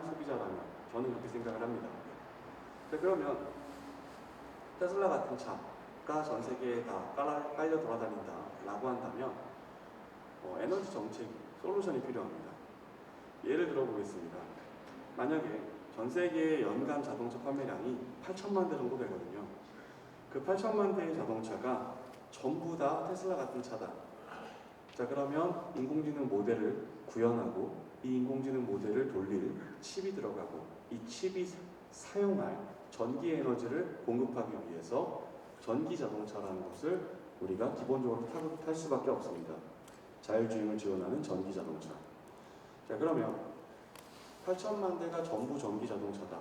소비자라면 저는 그렇게 생각을 합니다. 자, 그러면 테슬라 같은 차가 전 세계에 다 깔려 돌아다닌다 라고 한다면 에너지 정책 솔루션이 필요합니다. 예를 들어보겠습니다. 만약에 전 세계의 연간 자동차 판매량이 8천만 대 정도 되거든요. 그 8천만 대의 자동차가 전부 다 테슬라 같은 차다. 자, 그러면 인공지능 모델을 구현하고 이 인공지능 모델을 돌릴 칩이 들어가고 이 칩이 사용할 전기 에너지를 공급하기 위해서 전기 자동차라는 것을 우리가 기본적으로 탈 수밖에 없습니다. 자율주행을 지원하는 전기 자동차. 자, 그러면 8천만 대가 전부 전기 자동차다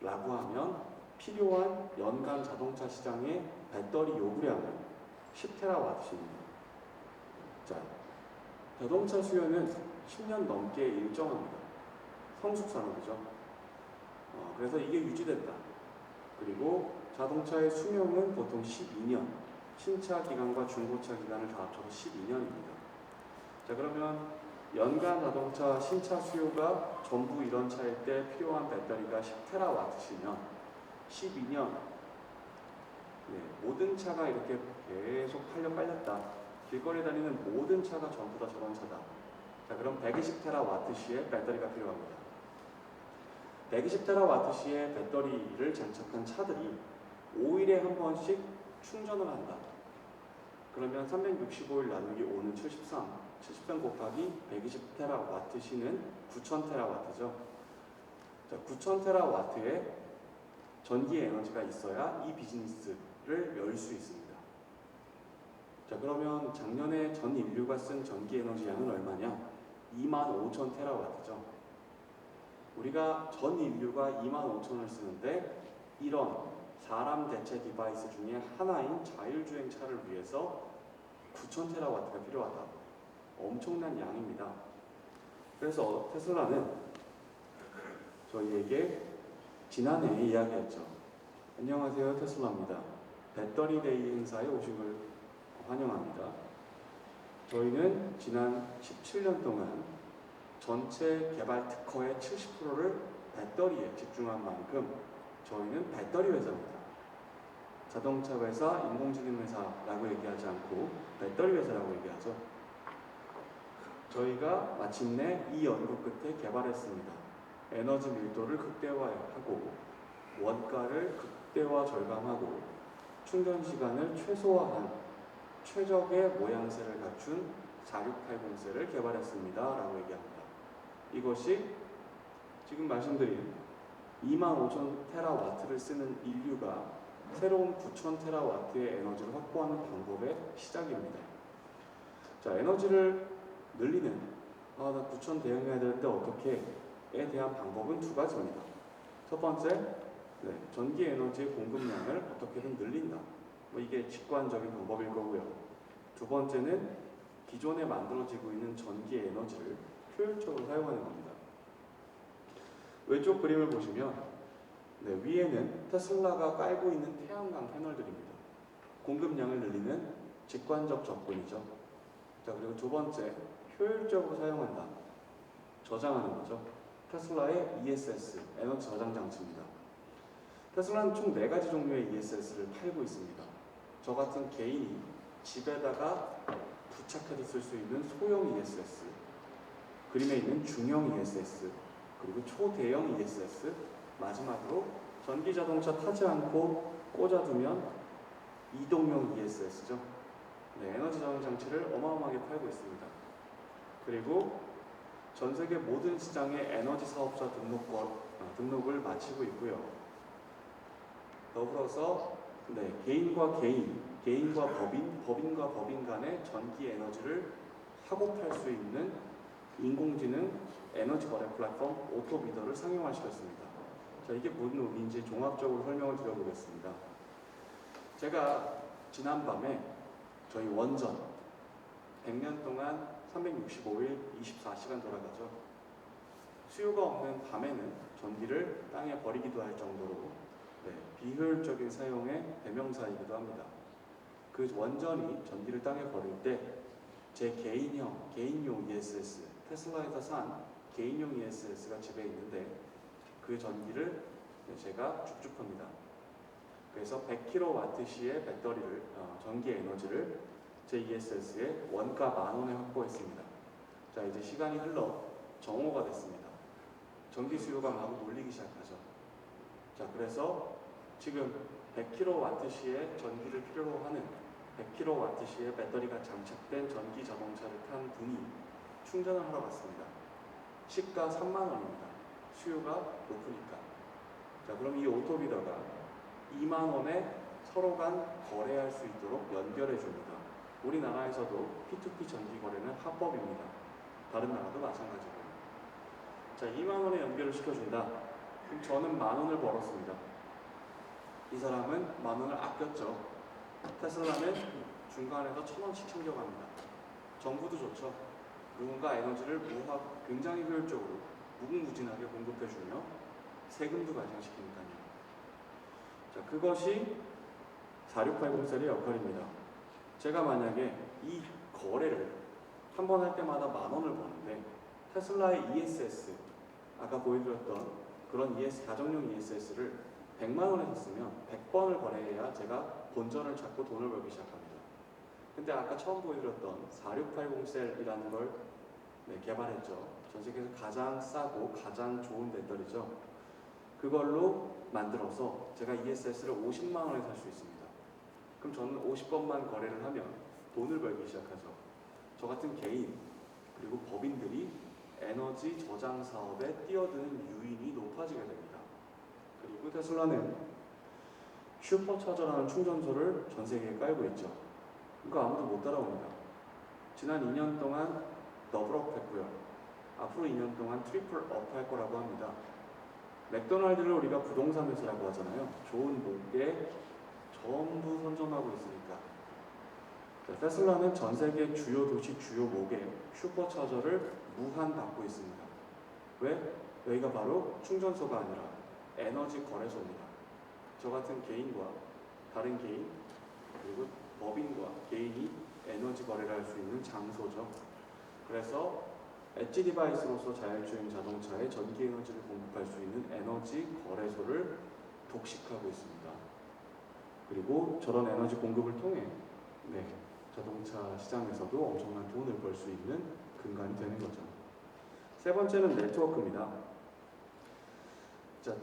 라고 하면 필요한 연간 자동차 시장의 배터리 요구량은 10테라와트입니다. 자, 자동차 수요는 10년 넘게 일정합니다. 성숙 산업이죠. 그래서 이게 유지된다. 그리고 자동차의 수명은 보통 12년, 신차 기간과 중고차 기간을 다 합쳐서 12년입니다. 자, 그러면 연간 자동차 신차 수요가 전부 이런 차일 때 필요한 배터리가 10테라와트시면 12년, 모든 차가 이렇게 계속 팔렸다. 길거리에 다니는 모든 차가 전부 다 저런 차다. 자, 그럼 120테라와트시의 배터리가 필요합니다. 120테라와트시의 배터리를 장착한 차들이 5일에 한 번씩 충전을 한다. 그러면 365일 나누기 5는 73 곱하기 120테라와트시는 9000테라와트죠. 자, 9000테라와트의 전기 에너지가 있어야 이 비즈니스를 열 수 있습니다. 자, 그러면 작년에 전 인류가 쓴 전기 에너지 양은 얼마냐? 25,000테라와트죠. 우리가 전 인류가 25,000을 쓰는데 이런 사람 대체 디바이스 중에 하나인 자율주행차를 위해서 9,000테라와트가 필요하다. 엄청난 양입니다. 그래서 테슬라는 저희에게 지난해에 이야기했죠. 안녕하세요, 테슬라입니다. 배터리 데이 행사에 오신 걸 환영합니다. 저희는 지난 17년 동안 전체 개발 특허의 70%를 배터리에 집중한 만큼 저희는 배터리 회사입니다. 자동차 회사, 인공지능 회사라고 얘기하지 않고 배터리 회사라고 얘기하죠. 저희가 마침내 이 연구 끝에 개발했습니다. 에너지 밀도를 극대화하고 원가를 극대화 절감하고 충전 시간을 최소화한 최적의 모양새를 갖춘 4680셀을 개발했습니다 라고 얘기합니다. 이것이 지금 말씀드린 25,000테라와트를 쓰는 인류가 새로운 9,000테라와트의 에너지를 확보하는 방법의 시작입니다. 자, 에너지를 늘리는 나 9,000 대응해야 되는데 어떻게? 에 대한 방법은 두 가지입니다. 첫 번째, 전기 에너지의 공급량을 어떻게든 늘린다. 이게 직관적인 방법일 거고요. 두 번째는 기존에 만들어지고 있는 전기 에너지를 효율적으로 사용하는 겁니다. 왼쪽 그림을 보시면 위에는 테슬라가 깔고 있는 태양광 패널들입니다. 공급량을 늘리는 직관적 접근이죠. 자, 그리고 두 번째, 효율적으로 사용한다. 저장하는 거죠. 테슬라의 ESS, 에너지 저장 장치입니다. 테슬라는 총 4가지 종류의 ESS를 팔고 있습니다. 저 같은 개인이 집에다가 부착해서 쓸 수 있는 소형 ESS, 그림에 있는 중형 ESS, 그리고 초대형 ESS, 마지막으로 전기자동차 타지 않고 꽂아두면 이동용 ESS죠. 에너지 저장 장치를 어마어마하게 팔고 있습니다. 그리고 전 세계 모든 시장의 에너지 사업자 등록을 마치고 있고요. 더불어서 개인과 개인, 개인과 법인, 법인과 법인 간의 전기 에너지를 사고 팔 수 있는 인공지능 에너지 거래 플랫폼 오토비더를 상용화시켰습니다. 자, 이게 무슨 의미인지 종합적으로 설명을 드려보겠습니다. 제가 지난밤에 저희 원전 100년 동안 365일 24시간 돌아가죠. 수요가 없는 밤에는 전기를 땅에 버리기도 할 정도로 비효율적인 사용의 대명사이기도 합니다. 그 원전이 전기를 땅에 버릴 때 제 개인용 ESS, 테슬라에서 산 개인용 ESS가 집에 있는데 그 전기를 제가 축적합니다. 그래서 100kWh의 배터리를 전기 에너지를 제 ESS에 원가 10,000원에 확보했습니다. 자, 이제 시간이 흘러 정오가 됐습니다. 전기 수요가 막 몰리기 시작하죠. 자, 그래서 지금 100kWh의 전기를 필요로 하는 100kWh의 배터리가 장착된 전기 자동차를 탄 분이 충전을 하러 갔습니다. 시가 30,000원입니다. 수요가 높으니까. 자, 그럼 이 오토비더가 20,000원에 서로 간 거래할 수 있도록 연결해 줍니다. 우리나라에서도 P2P 전기 거래는 합법입니다. 다른 나라도 마찬가지고요. 자, 20,000원에 연결을 시켜준다. 그럼 저는 10,000원을 벌었습니다. 이 사람은 10,000원을 아꼈죠. 테슬라는 중간에서 1,000원씩 챙겨갑니다. 정부도 좋죠. 누군가 에너지를 굉장히 효율적으로 무궁무진하게 공급해주며 세금도 발생시키니까요. 자, 그것이 4680셀의 역할입니다. 제가 만약에 이 거래를 한 번 할 때마다 10,000원을 버는데 테슬라의 ESS, 아까 보여드렸던 그런 가정용 ESS를 100만원에 샀으면 100번을 거래해야 제가 본전을 찾고 돈을 벌기 시작합니다. 근데 아까 처음 보여드렸던 4680셀이라는 걸 개발했죠. 전 세계에서 가장 싸고 가장 좋은 배터리죠. 그걸로 만들어서 제가 ESS를 50만원에 살 수 있습니다. 그럼 저는 50번만 거래를 하면 돈을 벌기 시작하죠. 저 같은 개인 그리고 법인들이 에너지 저장 사업에 뛰어드는 유인이 높아지게 됩니다. 그리고 테슬라는 슈퍼차저라는 충전소를 전 세계에 깔고 있죠. 그거 아무도 못 따라옵니다. 지난 2년 동안 더블업 했고요. 앞으로 2년 동안 트리플업 할 거라고 합니다. 맥도날드를 우리가 부동산 회사라고 하잖아요. 좋은 목에 전부 선점하고 있으니까. 자, 테슬라는 전 세계 주요 도시 주요 목에 슈퍼차저를 무한 받고 있습니다. 왜? 여기가 바로 충전소가 아니라 에너지 거래소입니다. 저 같은 개인과 다른 개인 그리고 법인과 개인이 에너지 거래를 할 수 있는 장소죠. 그래서 엣지 디바이스로서 자율주행 자동차에 전기 에너지를 공급할 수 있는 에너지 거래소를 독식하고 있습니다. 그리고 저런 에너지 공급을 통해 자동차 시장에서도 엄청난 돈을 벌 수 있는 근간이 되는 거죠. 세 번째는 네트워크입니다. 자,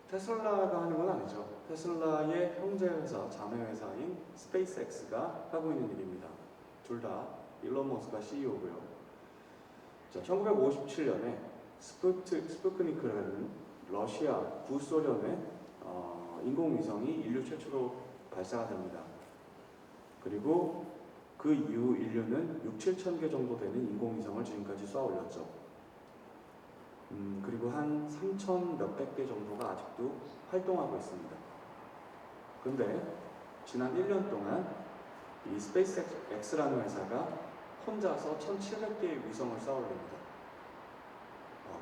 테슬라가 하는 건 아니죠. 테슬라의 형제 회사, 자매 회사인 스페이스X가 하고 있는 일입니다. 둘 다 일론 머스크가 CEO고요. 자, 1957년에 스푸트니크라는 러시아 구소련의 인공위성이 인류 최초로 발사가 됩니다. 그리고 그 이후 인류는 6,7천 개 정도 되는 인공위성을 지금까지 쏘아 올렸죠. 그리고 한 3,000 몇백 개 정도가 아직도 활동하고 있습니다. 근데 지난 1년 동안 이 스페이스X라는 회사가 혼자서 1,700개의 위성을 쏘아 올립니다.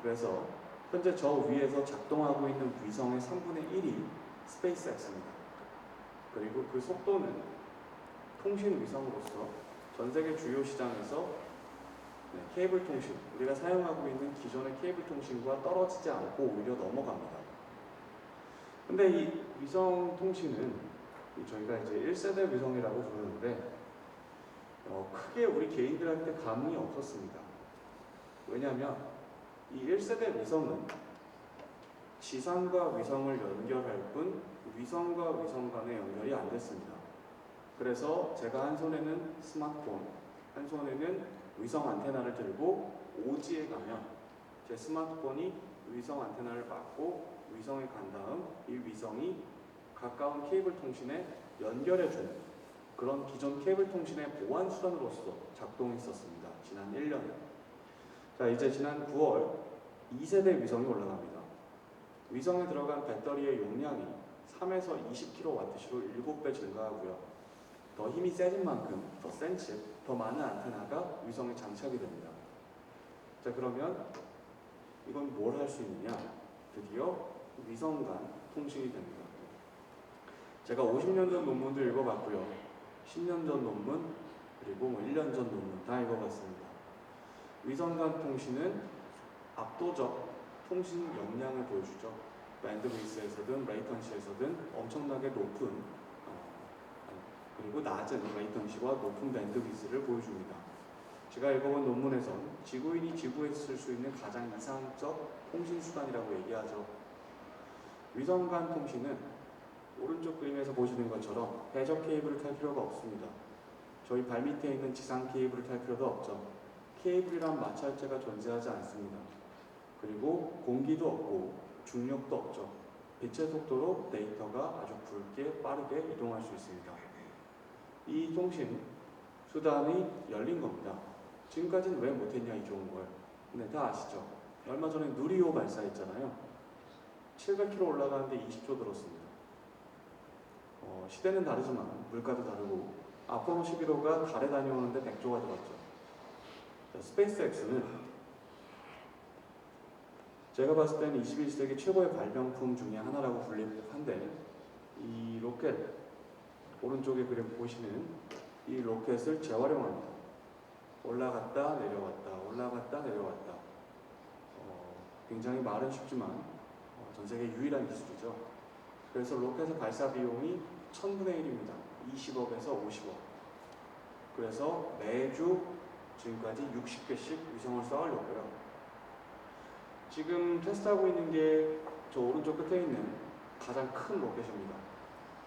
그래서 현재 저 위에서 작동하고 있는 위성의 3분의 1이 스페이스X입니다. 그리고 그 속도는 통신 위성으로서 전 세계 주요 시장에서 케이블 통신, 우리가 사용하고 있는 기존의 케이블 통신과 떨어지지 않고 오히려 넘어갑니다. 근데 이 위성 통신은 저희가 이제 1세대 위성이라고 부르는데 크게 우리 개인들한테 감흥이 없었습니다. 왜냐하면 이 1세대 위성은 지상과 위성을 연결할 뿐 위성과 위성 간의 연결이 안 됐습니다. 그래서 제가 한 손에는 스마트폰, 한 손에는 위성 안테나를 들고 오지에 가면 제 스마트폰이 위성 안테나를 받고 위성에 간 다음 이 위성이 가까운 케이블 통신에 연결해주는 그런 기존 케이블 통신의 보안 수단으로서 작동했었습니다. 지난 1년. 자, 이제 지난 9월 2세대 위성이 올라갑니다. 위성에 들어간 배터리의 용량이 3에서 20kWh로 7배 증가하고요. 더 힘이 세진 만큼 더 센 칩, 더 많은 안테나가 위성에 장착이 됩니다. 자, 그러면 이건 뭘 할 수 있느냐? 드디어 위성 간 통신이 됩니다. 제가 50년 전 논문도 읽어봤고요. 10년 전 논문, 그리고 1년 전 논문 다 읽어봤습니다. 위성 간 통신은 압도적 통신 역량을 보여주죠. 밴드위스에서든 레이턴시에서든 엄청나게 높은 그리고 낮은 레이턴시와 높은 밴드위스를 보여줍니다. 제가 읽어본 논문에선 지구인이 지구에서 쓸 수 있는 가장 이상적 통신수단이라고 얘기하죠. 위성 간 통신은 오른쪽 그림에서 보시는 것처럼 배적 케이블을 탈 필요가 없습니다. 저희 발밑에 있는 지상 케이블을 탈 필요도 없죠. 케이블이란 마찰제가 존재하지 않습니다. 그리고 공기도 없고 중력도 없죠. 빛의 속도로 데이터가 아주 굵게 빠르게 이동할 수 있습니다. 이 통신 수단이 열린 겁니다. 지금까지는 왜 못했냐 이 좋은 걸. 근데 다 아시죠? 얼마 전에 누리호 발사했잖아요. 700km 올라가는데 20조 들었습니다. 시대는 다르지만 물가도 다르고 아폴로 11호가 달에 다녀오는데 100조가 들었죠. 스페이스X는 제가 봤을 때는 21세기 최고의 발명품 중에 하나라고 불립한데 이 로켓 오른쪽에 그림 보시는 이 로켓을 재활용합니다. 올라갔다 내려왔다 올라갔다 내려왔다 굉장히 말은 쉽지만 전 세계 유일한 기술이죠. 그래서 로켓의 발사 비용이 1000분의 1입니다. 20억에서 50억. 그래서 매주 지금까지 60개씩 위성을 쏘아올렸고요. 지금 테스트하고 있는 게 저 오른쪽 끝에 있는 가장 큰 로켓입니다.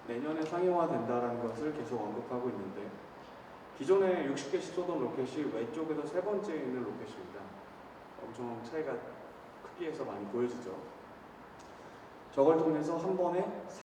내년에 상용화된다는 것을 계속 언급하고 있는데 기존에 60개씩 쏘던 로켓이 왼쪽에서 세 번째에 있는 로켓입니다. 엄청 차이가 크기에서 많이 보여지죠. 저걸 통해서 한 번에